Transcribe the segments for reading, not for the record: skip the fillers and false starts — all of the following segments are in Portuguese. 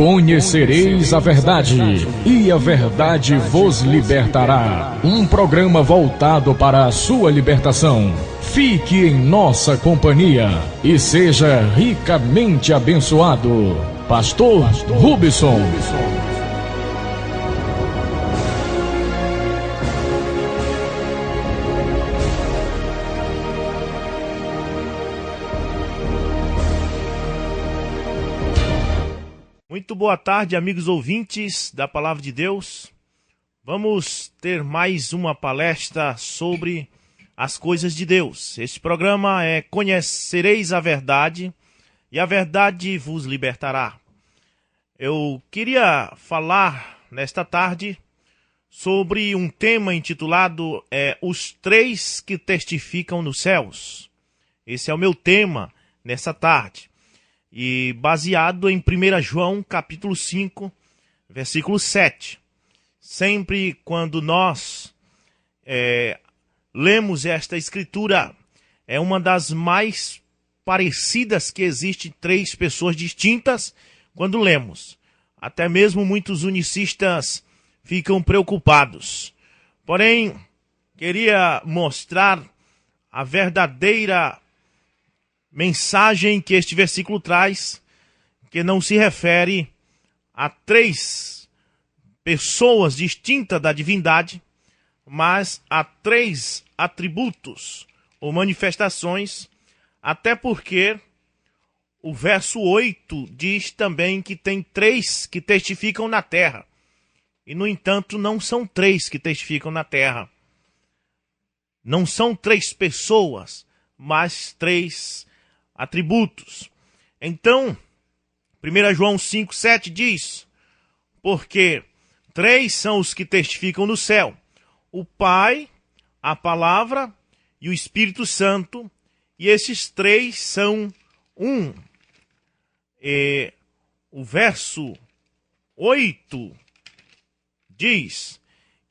Conhecereis a verdade, e a verdade vos libertará. Um programa voltado para a sua libertação. Fique em nossa companhia e seja ricamente abençoado. Pastor Rubson. Muito boa tarde, amigos ouvintes da Palavra de Deus. Vamos ter mais uma palestra sobre as coisas de Deus. Este programa é Conhecereis a Verdade, e a verdade vos libertará. Eu queria falar nesta tarde sobre um tema intitulado Os Três que Testificam nos Céus. Esse é o meu tema nessa tarde. E baseado em 1 João, capítulo 5, versículo 7. Sempre quando nós lemos esta escritura, é uma das mais parecidas que existe, três pessoas distintas quando lemos. Até mesmo muitos unicistas ficam preocupados. Porém, queria mostrar a verdadeira mensagem que este versículo traz, que não se refere a três pessoas distintas da divindade, mas a três atributos ou manifestações, até porque o verso 8 diz também que tem três que testificam na terra. E, no entanto, não são três que testificam na terra. Não são três pessoas, mas três atributos. Então, 1 João 5,7 diz: porque três são os que testificam no céu: o Pai, a Palavra e o Espírito Santo, e esses três são um. E o verso 8 diz: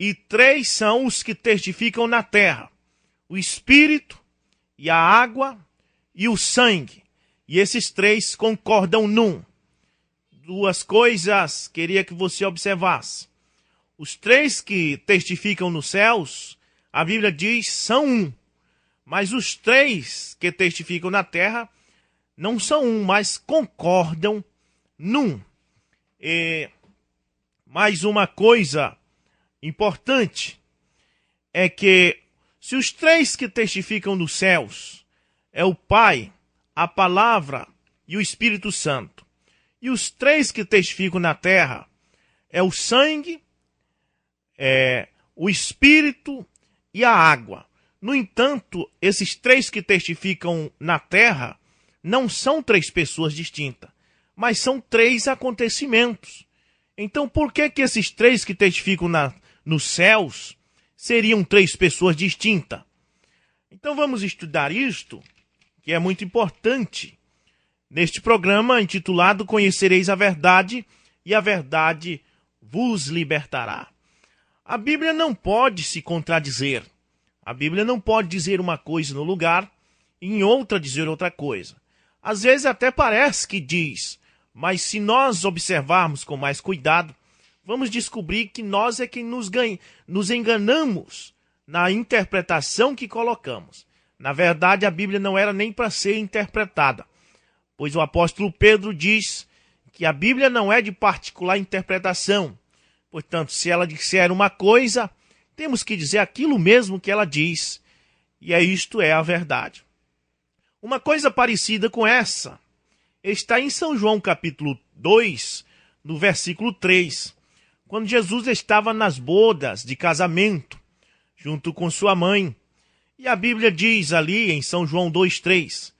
e três são os que testificam na terra: o Espírito e a água e o sangue. E esses três concordam num. Duas coisas queria que você observasse. Os três que testificam nos céus, a Bíblia diz, são um. Mas os três que testificam na terra não são um, mas concordam num. E mais uma coisa importante é que se os três que testificam nos céus é o Pai, a Palavra e o Espírito Santo, e os três que testificam na terra é o sangue, o Espírito e a água. No entanto, esses três que testificam na terra não são três pessoas distintas, mas são três acontecimentos. Então, por que esses três que testificam nos céus seriam três pessoas distintas? Então, vamos estudar isto, que é muito importante, neste programa intitulado Conhecereis a Verdade, e a verdade vos libertará. A Bíblia não pode se contradizer. A Bíblia não pode dizer uma coisa no lugar e em outra dizer outra coisa. Às vezes até parece que diz, mas se nós observarmos com mais cuidado, vamos descobrir que nós é quem nos enganamos na interpretação que colocamos. Na verdade, a Bíblia não era nem para ser interpretada, pois o apóstolo Pedro diz que a Bíblia não é de particular interpretação. Portanto, se ela disser uma coisa, temos que dizer aquilo mesmo que ela diz, e isto é a verdade. Uma coisa parecida com essa está em São João capítulo 2, no versículo 3, quando Jesus estava nas bodas de casamento, junto com sua mãe. E a Bíblia diz ali em São João 2,3,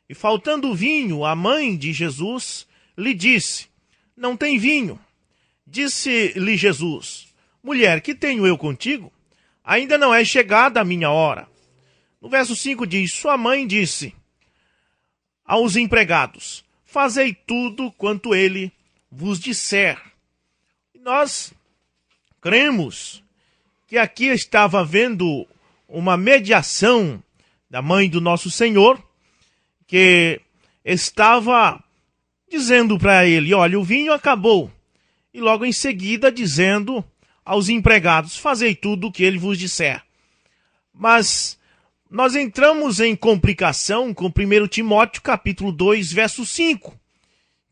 e faltando vinho, a mãe de Jesus lhe disse, não tem vinho. Disse-lhe Jesus, mulher, que tenho eu contigo? Ainda não é chegada a minha hora. No verso 5 diz, sua mãe disse aos empregados, fazei tudo quanto ele vos disser. E nós cremos que aqui estava havendo uma mediação da mãe do nosso Senhor, que estava dizendo para ele: olha, o vinho acabou. E logo em seguida dizendo aos empregados: fazei tudo o que ele vos disser. Mas nós entramos em complicação com 1 Timóteo capítulo 2, verso 5,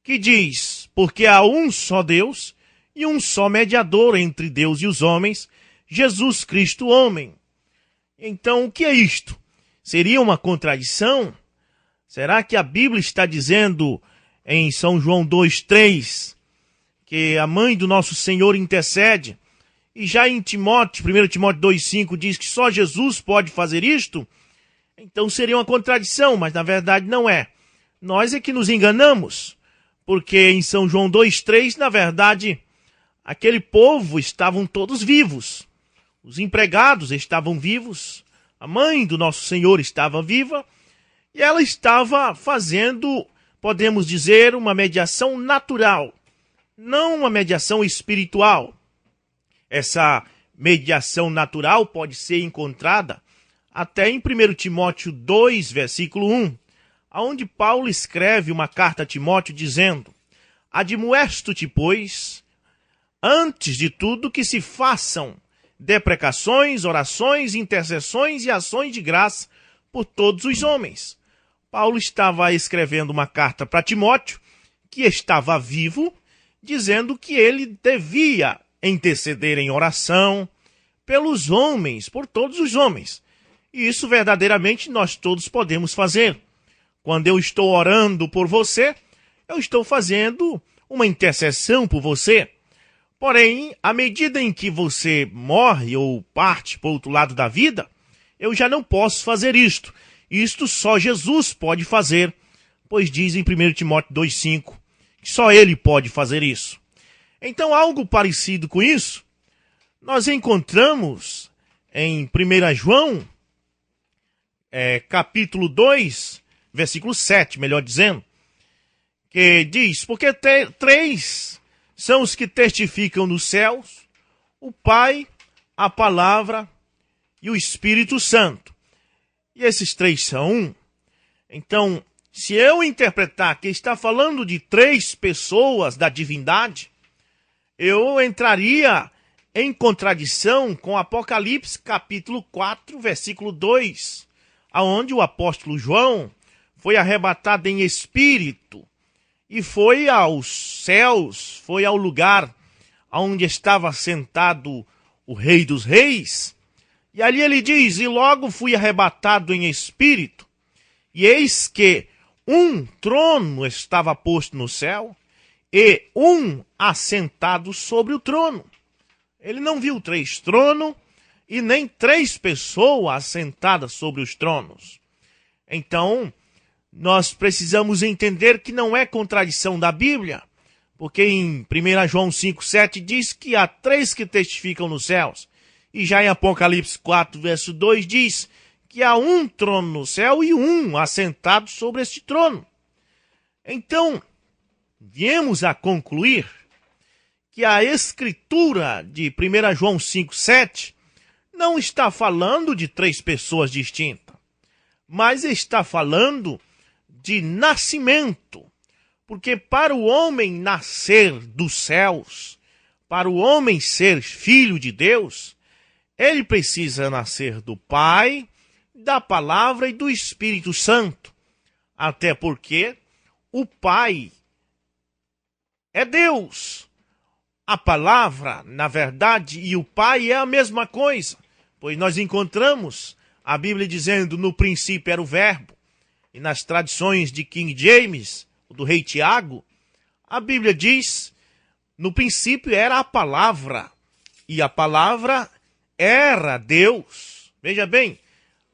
que diz: porque há um só Deus e um só mediador entre Deus e os homens, Jesus Cristo, homem. Então, o que é isto? Seria uma contradição? Será que a Bíblia está dizendo em São João 2,3 que a mãe do nosso Senhor intercede? E já em Timóteo, 1 Timóteo 2,5 diz que só Jesus pode fazer isto? Então seria uma contradição, mas na verdade não é. Nós é que nos enganamos, porque em São João 2,3, na verdade, aquele povo estavam todos vivos. Os empregados estavam vivos, a mãe do nosso Senhor estava viva, e ela estava fazendo, podemos dizer, uma mediação natural, não uma mediação espiritual. Essa mediação natural pode ser encontrada até em 1 Timóteo 2, versículo 1, onde Paulo escreve uma carta a Timóteo dizendo: admoesto-te, pois, antes de tudo que se façam deprecações, orações, intercessões e ações de graça por todos os homens. Paulo estava escrevendo uma carta para Timóteo, que estava vivo, dizendo que ele devia interceder em oração pelos homens, por todos os homens. E isso verdadeiramente nós todos podemos fazer. Quando eu estou orando por você, eu estou fazendo uma intercessão por você. Porém, à medida em que você morre ou parte para o outro lado da vida, eu já não posso fazer isto. Isto só Jesus pode fazer, pois diz em 1 Timóteo 2,5 que só ele pode fazer isso. Então, algo parecido com isso, nós encontramos em 1 João, capítulo 2, versículo 7, melhor dizendo, que diz: porque três são os que testificam nos céus, o Pai, a Palavra e o Espírito Santo. E esses três são um. Então, se eu interpretar que está falando de três pessoas da divindade, eu entraria em contradição com Apocalipse capítulo 4, versículo 2, aonde o apóstolo João foi arrebatado em espírito e foi aos céus, foi ao lugar onde estava sentado o Rei dos Reis. E ali ele diz: e logo fui arrebatado em espírito, e eis que um trono estava posto no céu, e um assentado sobre o trono. Ele não viu três tronos, e nem três pessoas assentadas sobre os tronos. Então, nós precisamos entender que não é contradição da Bíblia, porque em 1 João 5,7 diz que há três que testificam nos céus. E já em Apocalipse 4, verso 2 diz que há um trono no céu e um assentado sobre este trono. Então, viemos a concluir que a escritura de 1 João 5,7 não está falando de três pessoas distintas, mas está falando de nascimento. Porque para o homem nascer dos céus, para o homem ser filho de Deus, ele precisa nascer do Pai, da Palavra e do Espírito Santo. Até porque o Pai é Deus. A Palavra, na verdade, e o Pai é a mesma coisa. Pois nós encontramos a Bíblia dizendo: no princípio era o Verbo. E nas tradições de King James, do rei Tiago, a Bíblia diz: no princípio era a Palavra. E a Palavra era Deus. Veja bem,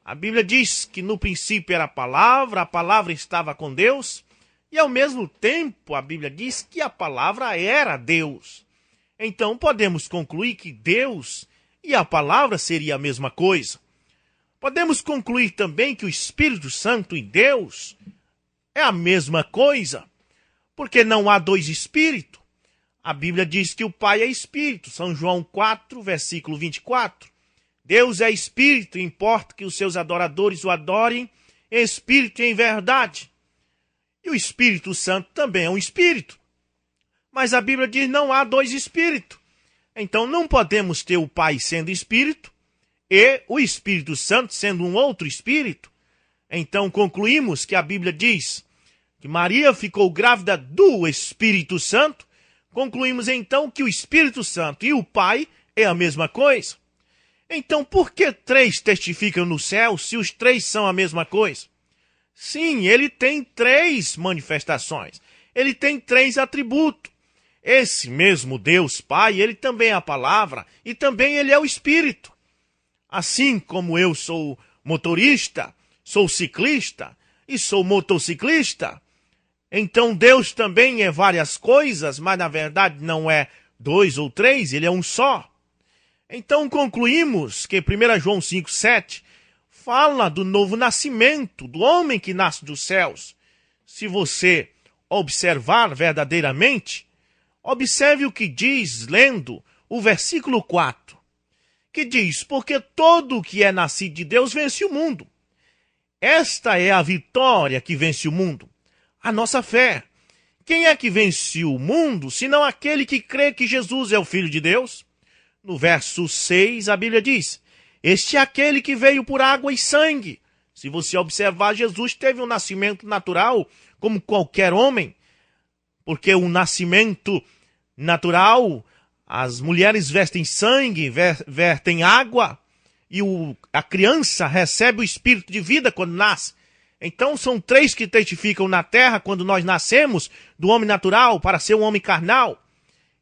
a Bíblia diz que no princípio era a Palavra estava com Deus, e ao mesmo tempo a Bíblia diz que a Palavra era Deus. Então podemos concluir que Deus e a Palavra seria a mesma coisa. Podemos concluir também que o Espírito Santo e Deus é a mesma coisa, porque não há dois espíritos. A Bíblia diz que o Pai é Espírito, São João 4, versículo 24. Deus é Espírito, importa que os seus adoradores o adorem em espírito e em verdade. E o Espírito Santo também é um espírito. Mas a Bíblia diz que não há dois espíritos. Então não podemos ter o Pai sendo espírito e o Espírito Santo sendo um outro espírito. Então concluímos que a Bíblia diz que Maria ficou grávida do Espírito Santo. Concluímos então que o Espírito Santo e o Pai é a mesma coisa. Então por que três testificam no céu se os três são a mesma coisa? Sim, ele tem três manifestações. Ele tem três atributos. Esse mesmo Deus Pai, ele também é a palavra e também ele é o Espírito. Assim como eu sou motorista, sou ciclista e sou motociclista, então Deus também é várias coisas, mas na verdade não é dois ou três, ele é um só. Então concluímos que 1 João 5,7 fala do novo nascimento, do homem que nasce dos céus. Se você observar verdadeiramente, observe o que diz lendo o versículo 4, que diz, porque todo o que é nascido de Deus vence o mundo. Esta é a vitória que vence o mundo, a nossa fé. Quem é que vence o mundo, senão aquele que crê que Jesus é o Filho de Deus? No verso 6, a Bíblia diz, este é aquele que veio por água e sangue. Se você observar, Jesus teve um nascimento natural, como qualquer homem, porque o nascimento natural, as mulheres vestem sangue, vertem água, e a criança recebe o espírito de vida quando nasce. Então são três que testificam na terra quando nós nascemos do homem natural para ser um homem carnal.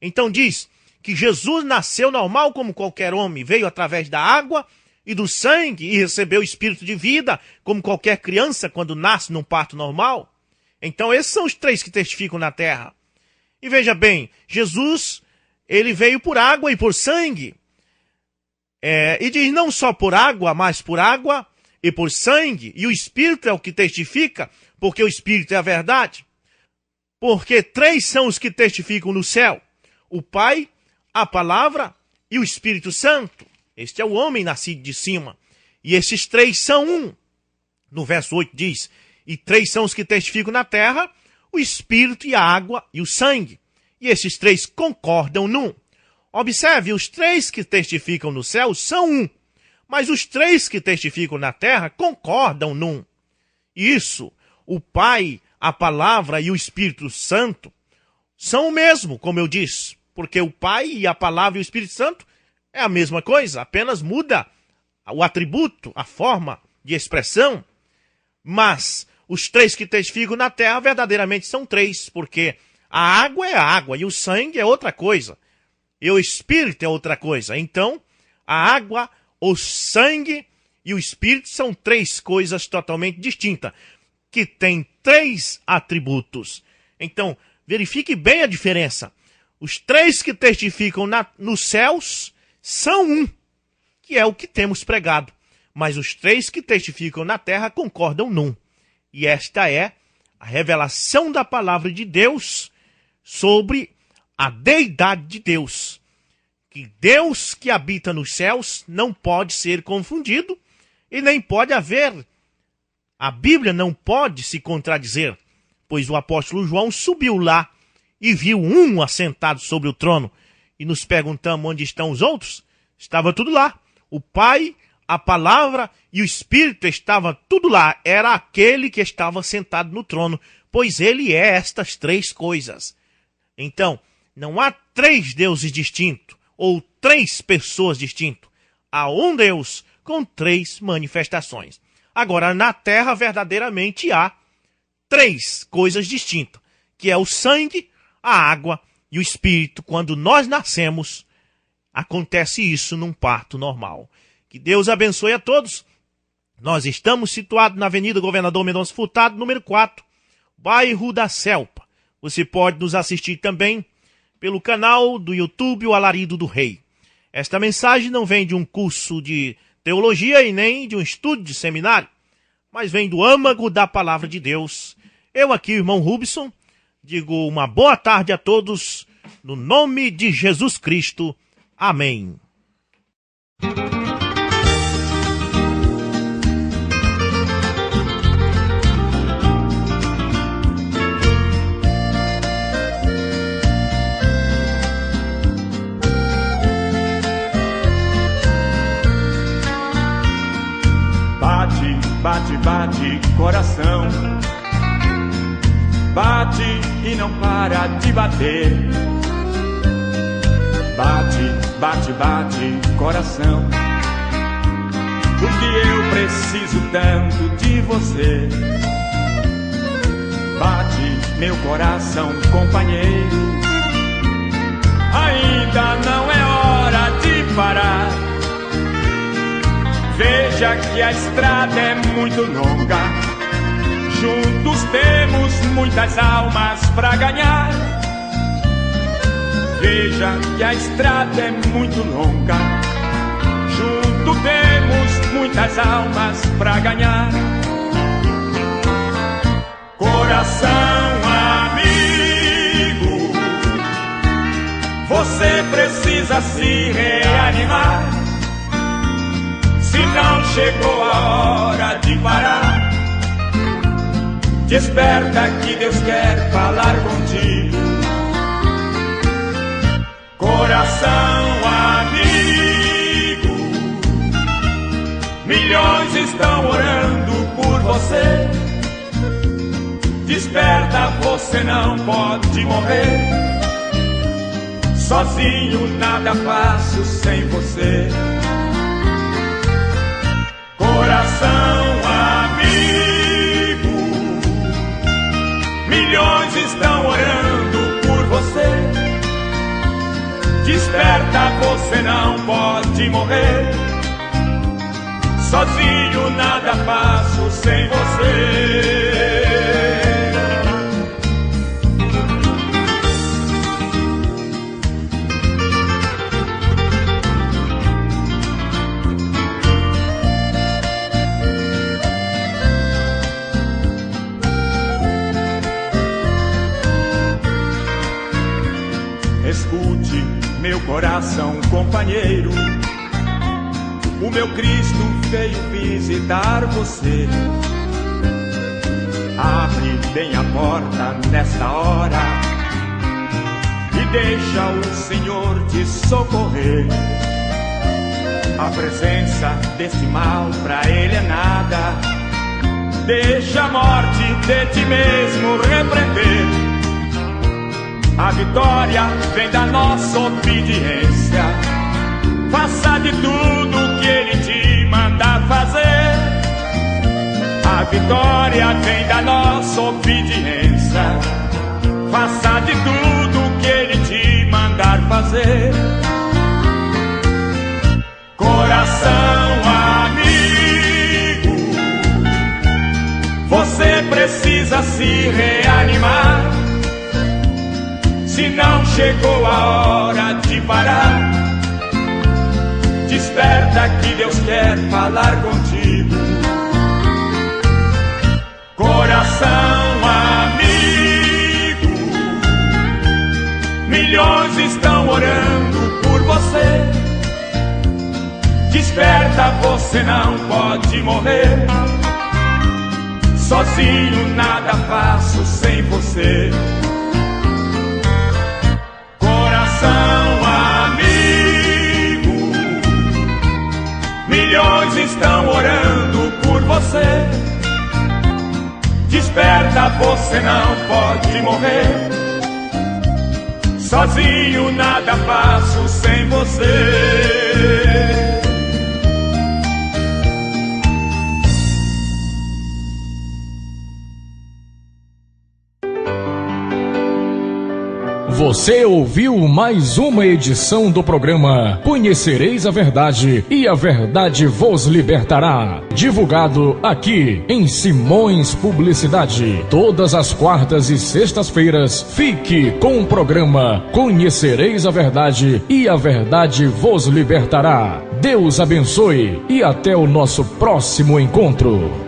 Então diz que Jesus nasceu normal como qualquer homem, veio através da água e do sangue e recebeu o espírito de vida como qualquer criança quando nasce num parto normal. Então esses são os três que testificam na terra. E veja bem, Jesus, ele veio por água e por sangue. E diz não só por água, mas por água e por sangue. E o Espírito é o que testifica, porque o Espírito é a verdade. Porque três são os que testificam no céu. O Pai, a Palavra e o Espírito Santo. Este é o homem nascido de cima. E esses três são um. No verso 8 diz, e três são os que testificam na terra, o Espírito e a água e o sangue. E esses três concordam num. Observe, os três que testificam no céu são um. Mas os três que testificam na terra concordam num. E isso, o Pai, a Palavra e o Espírito Santo são o mesmo, como eu disse. Porque o Pai e a Palavra e o Espírito Santo é a mesma coisa, apenas muda o atributo, a forma de expressão. Mas os três que testificam na terra verdadeiramente são três, porque a água é a água e o sangue é outra coisa. E o Espírito é outra coisa. Então, a água, o sangue e o Espírito são três coisas totalmente distintas, que têm três atributos. Então, verifique bem a diferença. Os três que testificam nos céus são um, que é o que temos pregado. Mas os três que testificam na terra concordam num. E esta é a revelação da palavra de Deus sobre a deidade de Deus. Que Deus que habita nos céus não pode ser confundido e nem pode haver. A Bíblia não pode se contradizer, pois o apóstolo João subiu lá e viu um assentado sobre o trono. E nos perguntamos onde estão os outros. Estava tudo lá. O Pai, a Palavra e o Espírito estava tudo lá. Era aquele que estava sentado no trono, pois ele é estas três coisas. Então, não há três deuses distintos ou três pessoas distintas. Há um Deus com três manifestações. Agora, na terra, verdadeiramente há três coisas distintas, que é o sangue, a água e o Espírito. Quando nós nascemos, acontece isso num parto normal. Que Deus abençoe a todos. Nós estamos situados na Avenida Governador Mendonça Furtado, número 4, bairro da Selpa. Você pode nos assistir também pelo canal do YouTube O Alarido do Rei. Esta mensagem não vem de um curso de teologia e nem de um estudo de seminário, mas vem do âmago da palavra de Deus. Eu aqui, irmão Rubson, digo uma boa tarde a todos, no nome de Jesus Cristo. Amém. bate, bate, coração. Bate e não para de bater. Bate, bate, bate, coração. Porque eu preciso tanto de você. Bate, meu coração, companheiro. Ainda não é hora de parar. Veja que a estrada é muito longa. Juntos temos muitas almas pra ganhar. Veja que a estrada é muito longa. Juntos temos muitas almas pra ganhar. Coração amigo, você precisa se reanimar. Se não chegou a hora de parar, desperta que Deus quer falar contigo. Coração amigo, milhões estão orando por você. Desperta, você não pode morrer. Sozinho nada faço sem você. Coração amigo, milhões estão orando por você. Desperta, você não pode morrer. Sozinho nada faço sem você. Escute, meu coração companheiro, o meu Cristo veio visitar você. Abre bem a porta nesta hora e deixa o Senhor te socorrer. A presença desse mal pra Ele é nada. Deixa a morte de ti mesmo repreender. A vitória vem da nossa obediência. Faça de tudo que Ele te manda fazer. A vitória vem da nossa obediência. Faça de tudo que Ele te mandar fazer. Coração amigo, você precisa se reanimar. Se não chegou a hora de parar, desperta que Deus quer falar contigo. Coração amigo, milhões estão orando por você. Desperta, você não pode morrer. Sozinho nada faço sem você. Amigo, milhões estão orando por você. Desperta, você não pode morrer. Sozinho nada faço sem você. Você ouviu mais uma edição do programa Conhecereis a Verdade e a Verdade vos libertará. Divulgado aqui em Simões Publicidade. Todas as quartas e sextas-feiras, fique com o programa Conhecereis a Verdade e a Verdade vos libertará. Deus abençoe e até o nosso próximo encontro.